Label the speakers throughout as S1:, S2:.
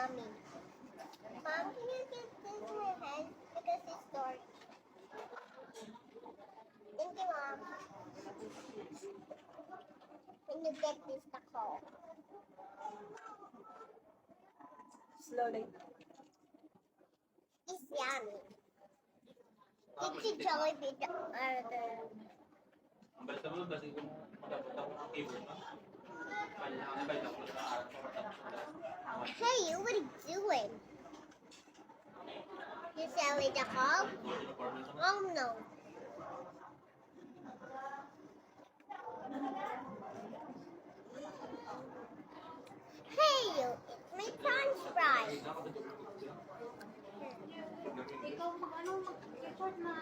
S1: yummy. Mom, can you get this in my hand? Because it's dark. Thank you, Mom. When you get this taco.
S2: Slowly.
S1: It's yummy. It's a Jollibee.
S3: Ang basta mo, basta kung magkapunta ko ng keyboard mo. Kailangan ba ito sa araw ko
S1: Hey, what are you doing? You selling the hog? Oh no. Hey, you eat my french fries.
S4: Ikaw mag-report na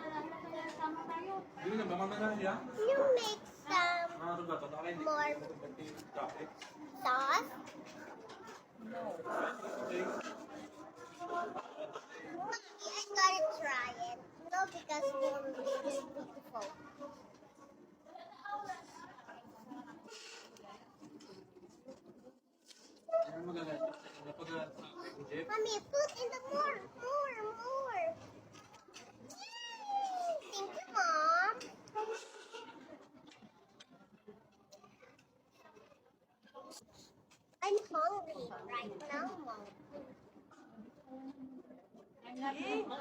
S4: sama tayo.
S3: Hindi na, baka na siya.
S1: You make some
S3: Mga rugato, nakain din.
S1: more
S3: Coffee.
S1: sauce?
S3: Okay.
S1: Mommy, I gotta try it. No, because more is beautiful.
S3: Ano magaganda? Jeff?
S1: Mommy, put in the more. Yay! Thank you, Mom. I'm hungry right now, Mom. Yummy, Mom.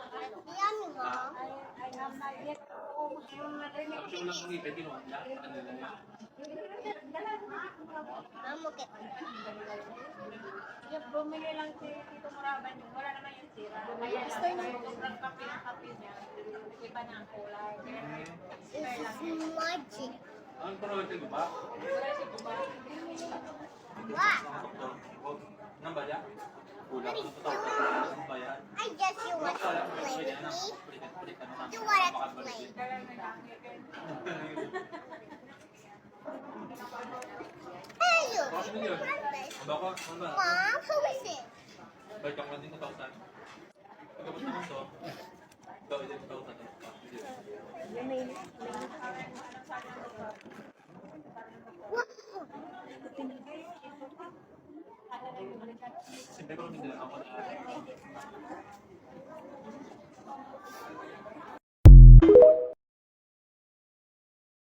S4: I have not yet.
S3: Tapos ulang kong ipit, kinuha niya. Ano na niya?
S1: Mom, look at me.
S4: Yung bumili lang si Tito Muraban yun. Wala naman yung sira. Kaya lang, sobrang kape niya. Iba na ang kulay.
S1: This is magic.
S3: Ang promote mo ba?
S4: Wala si Buba.
S1: What?
S3: Nang ba yan? Kulang.
S1: What is
S3: Ang ba yan?
S1: I guess you want to play with me. You want to play. Hey, you.
S3: Bakit mo yun?
S1: Breakfast.
S3: Ang bako, ano ba?
S1: Mom, who is it?
S3: Balik ako lang din na tausan. Pagkabot naman to. Ito, ito yung tausan.
S1: Wow.
S3: Siyempre ko rin din ako na